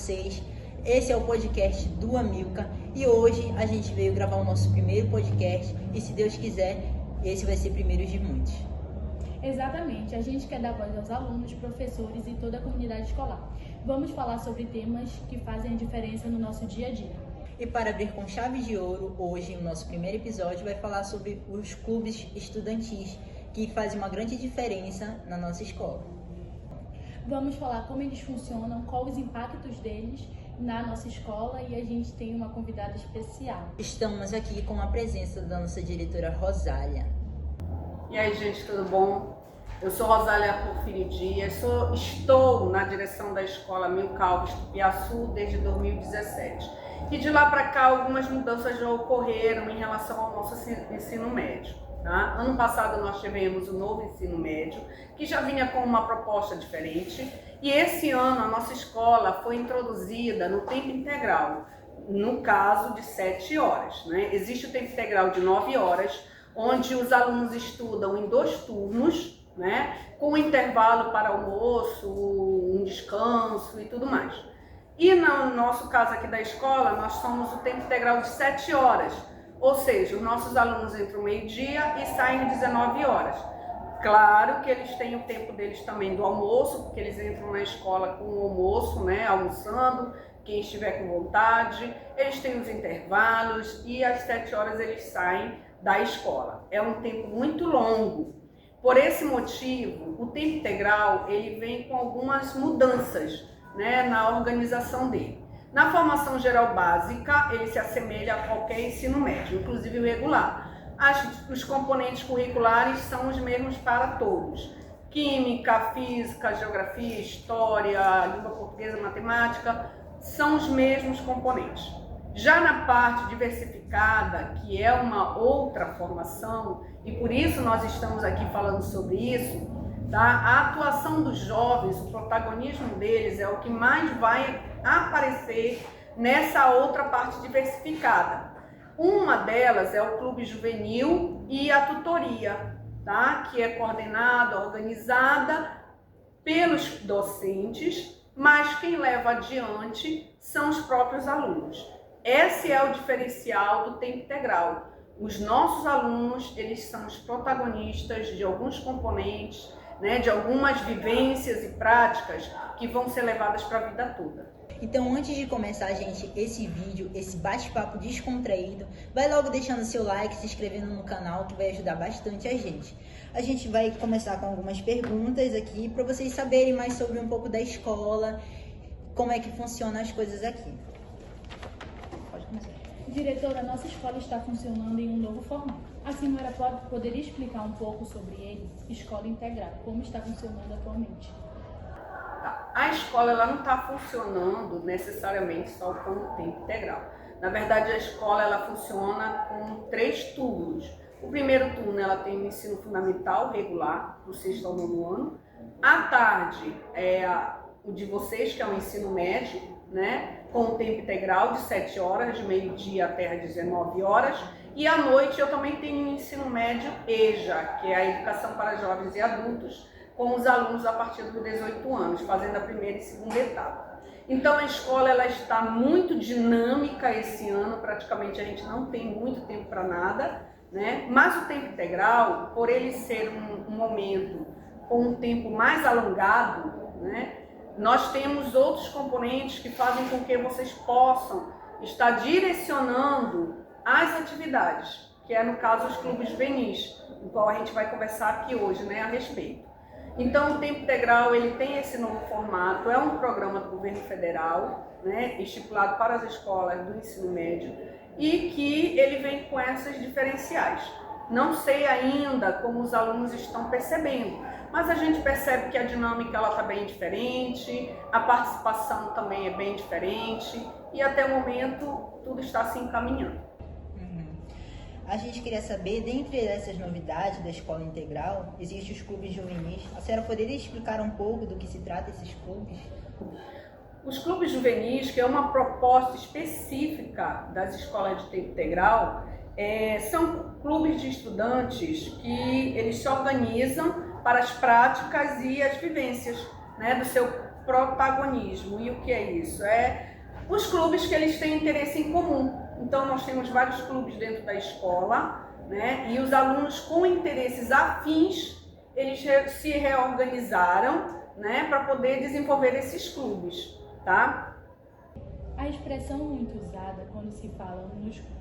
vocês. Esse é o podcast do Amilcar e hoje a gente veio gravar o nosso primeiro podcast e, se Deus quiser, esse vai ser o primeiro de muitos. Exatamente, a gente quer dar voz aos alunos, professores e toda a comunidade escolar. Vamos falar sobre temas que fazem a diferença no nosso dia a dia. E para abrir com chave de ouro, hoje o nosso primeiro episódio vai falar sobre os clubes estudantis, que fazem uma grande diferença na nossa escola. Vamos falar como eles funcionam, quais os impactos deles na nossa escola, e a gente tem uma convidada especial. Estamos aqui com a presença da nossa diretora Rosália. E aí, gente, tudo bom? Eu sou Rosália Porfírio Dias, estou na direção da escola Amilcar Alves Tupiaçu desde 2017. E de lá para cá algumas mudanças já ocorreram em relação ao nosso ensino médio. Tá? Ano passado nós tivemos o novo ensino médio, que já vinha com uma proposta diferente. E esse ano a nossa escola foi introduzida no tempo integral, no caso de 7 horas. Né? Existe o tempo integral de 9 horas, onde os alunos estudam em 2 turnos, né, com intervalo para almoço, um descanso e tudo mais. E no nosso caso aqui da escola, nós somos o tempo integral de 7 horas, ou seja, os nossos alunos entram meio-dia e saem 19 horas. Claro que eles têm o tempo deles também do almoço, porque eles entram na escola com o almoço, né, almoçando, quem estiver com vontade, eles têm os intervalos e às 7 horas eles saem da escola. É um tempo muito longo. Por esse motivo, o tempo integral ele vem com algumas mudanças, né, na organização dele. Na formação geral básica, ele se assemelha a qualquer ensino médio, inclusive o regular. Os componentes curriculares são os mesmos para todos. Química, física, geografia, história, língua portuguesa, matemática, são os mesmos componentes. Já na parte diversificada, que é uma outra formação, e por isso nós estamos aqui falando sobre isso, tá? A atuação dos jovens, o protagonismo deles é o que mais vai aparecer nessa outra parte diversificada. Uma delas é o clube juvenil e a tutoria, tá? Que é coordenada, organizada pelos docentes, mas quem leva adiante são os próprios alunos. Esse é o diferencial do tempo integral. Os nossos alunos, eles são os protagonistas de alguns componentes, né, de algumas vivências e práticas que vão ser levadas para a vida toda. Então, antes de começar, gente, esse vídeo, esse bate-papo descontraído, vai logo deixando seu like, se inscrevendo no canal, que vai ajudar bastante a gente. A gente vai começar com algumas perguntas aqui, para vocês saberem mais sobre um pouco da escola, como é que funcionam as coisas aqui. Diretora, nossa escola está funcionando em um novo formato. A senhora poderia explicar um pouco sobre ele, escola integrada, como está funcionando atualmente? A escola ela não está funcionando necessariamente só com o tempo integral. Na verdade, a escola ela funciona com 3 turnos. O primeiro turno ela tem o ensino fundamental regular, do 6º ao 9º ano. À tarde é o de vocês, que é o ensino médio, né? Com o tempo integral de 7 horas, de meio-dia até às 19 horas. E à noite eu também tenho o ensino médio EJA, que é a Educação para Jovens e Adultos, com os alunos a partir dos 18 anos, fazendo a primeira e segunda etapa. Então a escola ela está muito dinâmica esse ano, praticamente a gente não tem muito tempo para nada, né? Mas o tempo integral, por ele ser um momento com um tempo mais alongado, né? Nós temos outros componentes que fazem com que vocês possam estar direcionando as atividades, que é no caso os clubes juvenis, do qual a gente vai conversar aqui hoje, né, a respeito. Então o tempo integral ele tem esse novo formato, é um programa do governo federal, né, estipulado para as escolas do ensino médio e que ele vem com essas diferenciais. Não sei ainda como os alunos estão percebendo, mas a gente percebe que a dinâmica ela está bem diferente, a participação também é bem diferente e até o momento tudo está se encaminhando. A gente queria saber, dentre essas novidades da escola integral, existem os clubes juvenis. A senhora poderia explicar um pouco do que se trata esses clubes? Os clubes juvenis, que é uma proposta específica das escolas de tempo integral, são clubes de estudantes que eles se organizam para as práticas e as vivências, né, do seu protagonismo. E o que é isso? É os clubes que eles têm interesse em comum. Então nós temos vários clubes dentro da escola, né? E os alunos com interesses afins, eles se reorganizaram, né, para poder desenvolver esses clubes, tá? A expressão muito usada quando se fala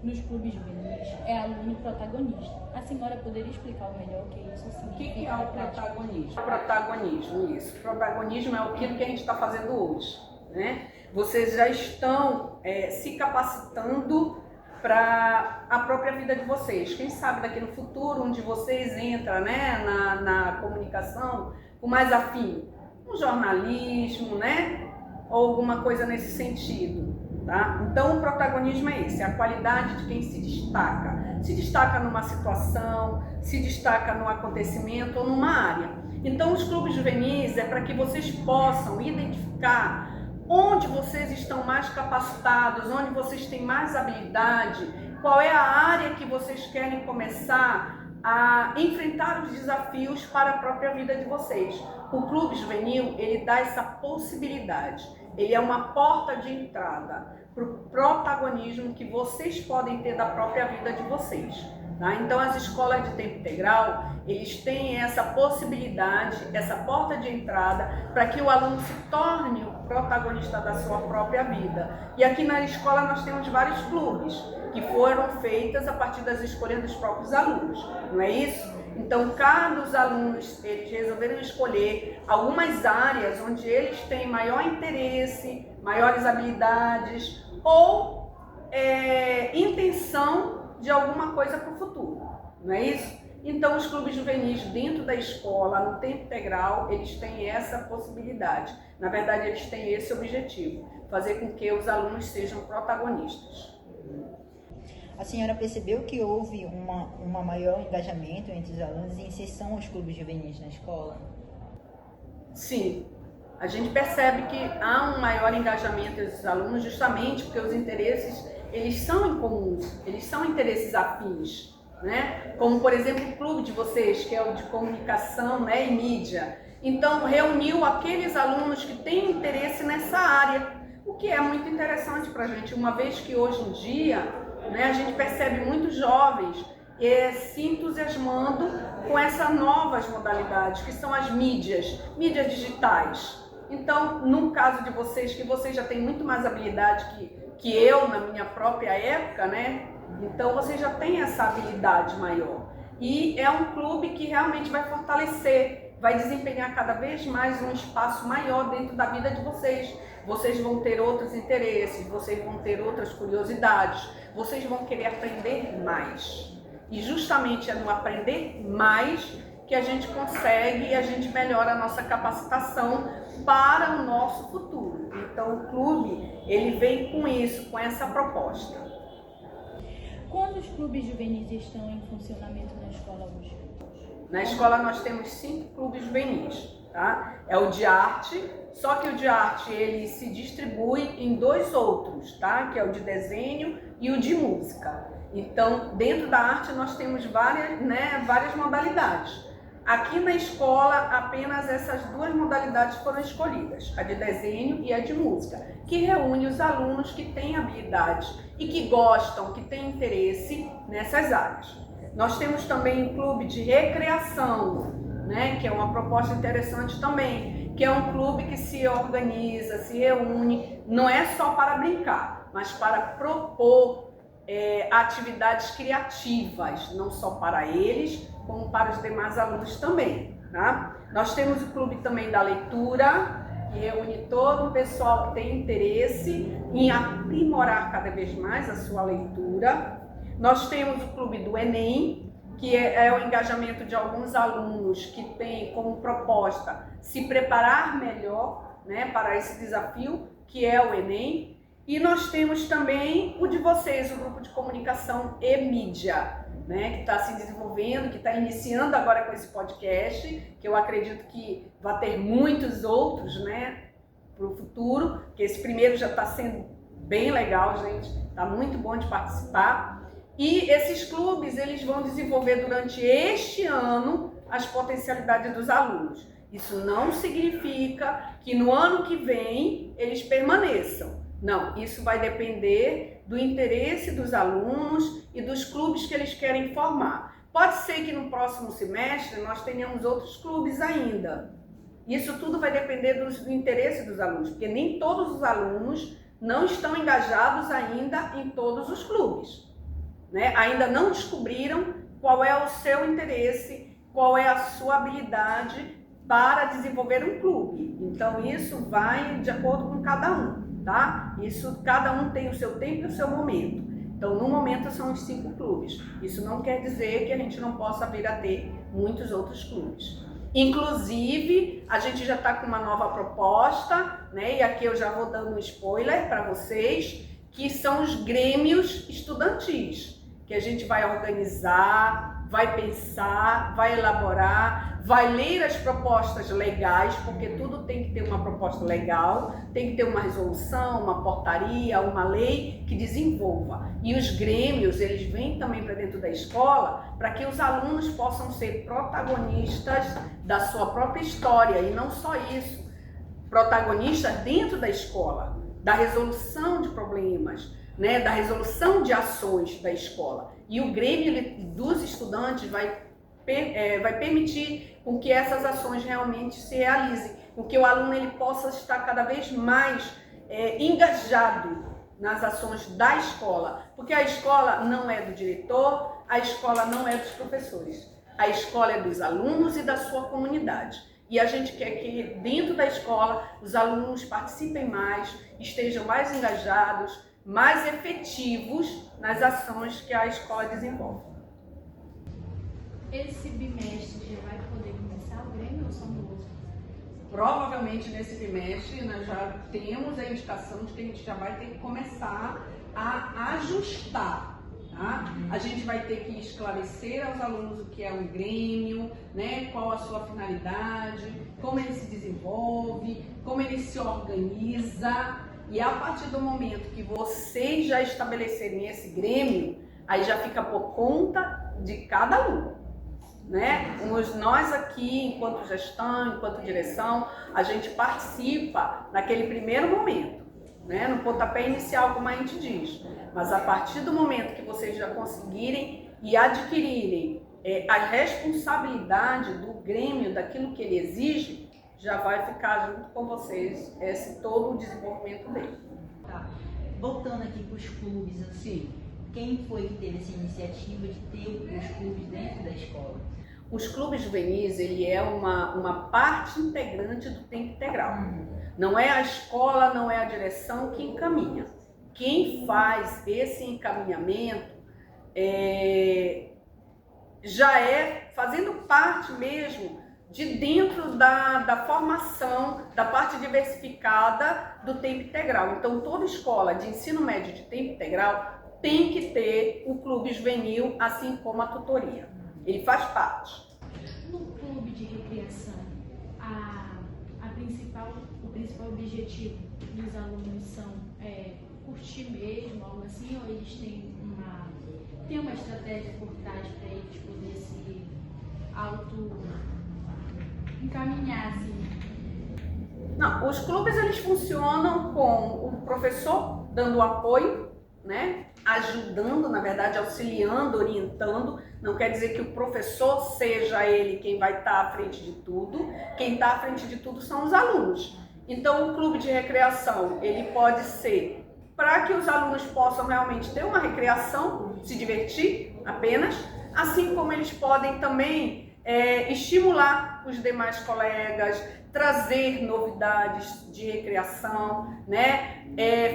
nos clubes juvenis é aluno protagonista. A senhora poderia explicar melhor o que isso significa? O que é o protagonismo? Protagonismo, isso. Protagonismo é aquilo que a gente está fazendo hoje, né? Vocês já estão se capacitando para a própria vida de vocês. Quem sabe daqui no futuro, onde vocês entram, né, na comunicação, com mais afim, no jornalismo, né, ou alguma coisa nesse sentido, tá? Então o protagonismo é esse, é a qualidade de quem se destaca numa situação, se destaca num acontecimento ou numa área. Então os clubes juvenis é para que vocês possam identificar onde vocês estão mais capacitados, onde vocês têm mais habilidade, qual é a área que vocês querem começar a enfrentar os desafios para a própria vida de vocês. O clube juvenil, ele dá essa possibilidade, ele é uma porta de entrada para o protagonismo que vocês podem ter da própria vida de vocês. Tá? Então as escolas de tempo integral, eles têm essa possibilidade, essa porta de entrada para que o aluno se torne o protagonista da sua própria vida. E aqui na escola nós temos vários clubes que foram feitas a partir das escolhas dos próprios alunos, não é isso? Então cada dos alunos, eles resolveram escolher algumas áreas onde eles têm maior interesse, maiores habilidades ou intenção de alguma coisa para o futuro, não é isso? Então os clubes juvenis dentro da escola, no tempo integral, eles têm essa possibilidade. Na verdade, eles têm esse objetivo, fazer com que os alunos sejam protagonistas. A senhora percebeu que houve um maior engajamento entre os alunos em inserção aos clubes juvenis na escola? Sim, a gente percebe que há um maior engajamento entre os alunos justamente porque os interesses, eles são incomuns, eles são interesses afins, né? Como, por exemplo, o clube de vocês, que é o de comunicação, né, e mídia. Então, reuniu aqueles alunos que têm interesse nessa área, o que é muito interessante para a gente, uma vez que hoje em dia, né, a gente percebe muitos jovens se entusiasmando com essas novas modalidades, que são as mídias digitais. Então, no caso de vocês, que vocês já têm muito mais habilidade que eu na minha própria época, né? Então vocês já têm essa habilidade maior. E é um clube que realmente vai fortalecer, vai desempenhar cada vez mais um espaço maior dentro da vida de vocês. Vocês vão ter outros interesses, vocês vão ter outras curiosidades, vocês vão querer aprender mais. E justamente é no aprender mais que a gente consegue e a gente melhora a nossa capacitação para o nosso futuro. Então o clube, ele vem com isso, com essa proposta. Quando os clubes juvenis estão em funcionamento na escola hoje? Na escola nós temos 5 clubes juvenis, tá? É o de arte, só que o de arte ele se distribui em 2 outros, tá? Que é o de desenho e o de música. Então, dentro da arte nós temos várias modalidades. Aqui na escola, apenas essas 2 modalidades foram escolhidas, a de desenho e a de música, que reúne os alunos que têm habilidades e que gostam, que têm interesse nessas áreas. Nós temos também um clube de recreação, né, que é uma proposta interessante também, que é um clube que se organiza, se reúne, não é só para brincar, mas para propor atividades criativas, não só para eles, como para os demais alunos também, tá? Nós temos o clube também da leitura, que reúne todo o pessoal que tem interesse em aprimorar cada vez mais a sua leitura. Nós temos o clube do Enem, que é o engajamento de alguns alunos que têm como proposta se preparar melhor, né, para esse desafio, que é o Enem. E nós temos também o de vocês, o grupo de comunicação e mídia, né, que está se desenvolvendo, que está iniciando agora com esse podcast, que eu acredito que vai ter muitos outros, né, para o futuro, que esse primeiro já está sendo bem legal, gente, está muito bom de participar. E esses clubes, eles vão desenvolver durante este ano as potencialidades dos alunos. Isso não significa que no ano que vem eles permaneçam. Não, isso vai depender do interesse dos alunos e dos clubes que eles querem formar. Pode ser que no próximo semestre nós tenhamos outros clubes ainda. Isso tudo vai depender do interesse dos alunos, porque nem todos os alunos não estão engajados ainda em todos os clubes, né? Ainda não descobriram qual é o seu interesse, qual é a sua habilidade para desenvolver um clube. Então isso vai de acordo com cada um, tá? Isso, cada um tem o seu tempo e o seu momento. Então no momento são os 5 clubes. Isso não quer dizer que a gente não possa vir a ter muitos outros clubes. Inclusive, a gente já está com uma nova proposta, né? E aqui eu já vou dando um spoiler para vocês, que são os grêmios estudantis, que a gente vai organizar, vai pensar, vai elaborar, vai ler as propostas legais, porque tudo tem que ter uma proposta legal, tem que ter uma resolução, uma portaria, uma lei que desenvolva. E os grêmios, eles vêm também para dentro da escola para que os alunos possam ser protagonistas da sua própria história, e não só isso, protagonistas dentro da escola, da resolução de problemas, né, da resolução de ações da escola. E o Grêmio dos estudantes vai permitir com que essas ações realmente se realizem, com que o aluno ele possa estar cada vez mais engajado nas ações da escola, porque a escola não é do diretor, a escola não é dos professores, a escola é dos alunos e da sua comunidade. E a gente quer que dentro da escola os alunos participem mais, estejam mais engajados, mais efetivos nas ações que a escola desenvolve. Esse bimestre já vai poder começar o Grêmio ou só no outro? Provavelmente nesse bimestre nós já temos a indicação de que a gente já vai ter que começar a ajustar, tá? A gente vai ter que esclarecer aos alunos o que é um Grêmio, né? Qual a sua finalidade, como ele se desenvolve, como ele se organiza. E a partir do momento que vocês já estabelecerem esse Grêmio, aí já fica por conta de cada aluno, né? Nós aqui, enquanto gestão, enquanto direção, a gente participa naquele primeiro momento, né? No pontapé inicial, como a gente diz. Mas a partir do momento que vocês já conseguirem e adquirirem a responsabilidade do Grêmio, daquilo que ele exige, já vai ficar junto com vocês todo o desenvolvimento dele. Tá. Voltando aqui para os clubes, assim, quem foi que teve essa iniciativa de ter os clubes dentro da escola? Os clubes juvenis, ele é uma parte integrante do tempo integral. Não é a escola, não é a direção que encaminha. Quem faz esse encaminhamento já é fazendo parte mesmo de dentro da formação, da parte diversificada do tempo integral. Então, toda escola de ensino médio de tempo integral tem que ter o clube juvenil, assim como a tutoria. Ele faz parte. No clube de recreação, o principal objetivo dos alunos são curtir mesmo, algo assim, ou eles têm uma estratégia por trás para eles poderem se encaminhar, assim? Não, os clubes eles funcionam com o professor dando apoio, né? Ajudando, na verdade, auxiliando, orientando. Não quer dizer que o professor seja ele quem vai estar à frente de tudo. Quem está à frente de tudo são os alunos. Então, o clube de recreação, ele pode ser para que os alunos possam realmente ter uma recreação, se divertir apenas, assim como eles podem também estimular os demais colegas, trazer novidades de recreação, né?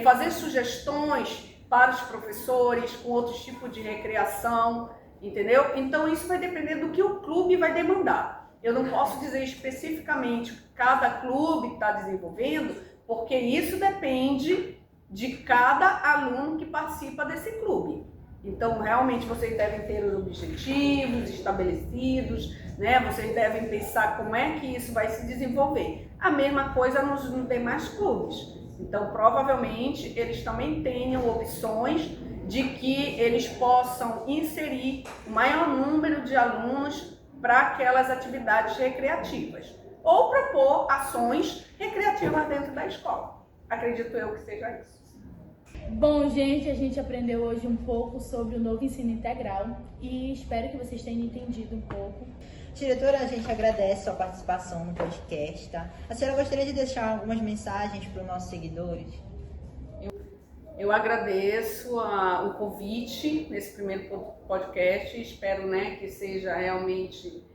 Fazer sugestões para os professores com outros tipos de recreação, entendeu? Então isso vai depender do que o clube vai demandar. Eu não posso dizer especificamente o que cada clube está desenvolvendo, porque isso depende de cada aluno que participa desse clube. Então, realmente, vocês devem ter os objetivos estabelecidos, né? Vocês devem pensar como é que isso vai se desenvolver. A mesma coisa nos demais clubes. Então, provavelmente, eles também tenham opções de que eles possam inserir o maior número de alunos para aquelas atividades recreativas. ou propor ações recreativas dentro da escola. Acredito eu que seja isso. Bom, gente, a gente aprendeu hoje um pouco sobre o novo ensino integral e espero que vocês tenham entendido um pouco. Diretora, a gente agradece a sua participação no podcast, tá? A senhora gostaria de deixar algumas mensagens para os nossos seguidores? Eu agradeço o convite nesse primeiro podcast, espero, né, que seja realmente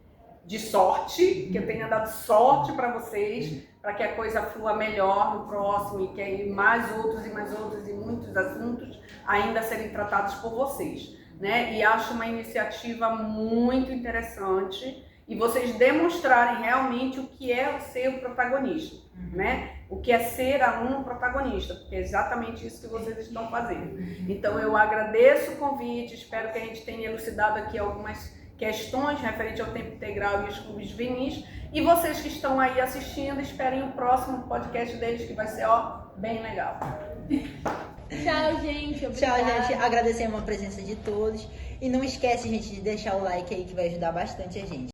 de sorte, que eu tenha dado sorte para vocês, para que a coisa flua melhor no próximo e que mais outros e muitos assuntos ainda serem tratados por vocês, né? E acho uma iniciativa muito interessante e vocês demonstrarem realmente o que é ser o protagonista, né? O que é ser aluno protagonista, porque é exatamente isso que vocês estão fazendo. Então eu agradeço o convite, espero que a gente tenha elucidado aqui algumas questões referentes ao tempo integral e os clubes juvenis. E vocês que estão aí assistindo, esperem o próximo podcast deles, que vai ser, bem legal. Tchau, gente. Obrigada. Tchau, gente. Agradecemos a presença de todos. E não esquece, gente, de deixar o like aí, que vai ajudar bastante a gente.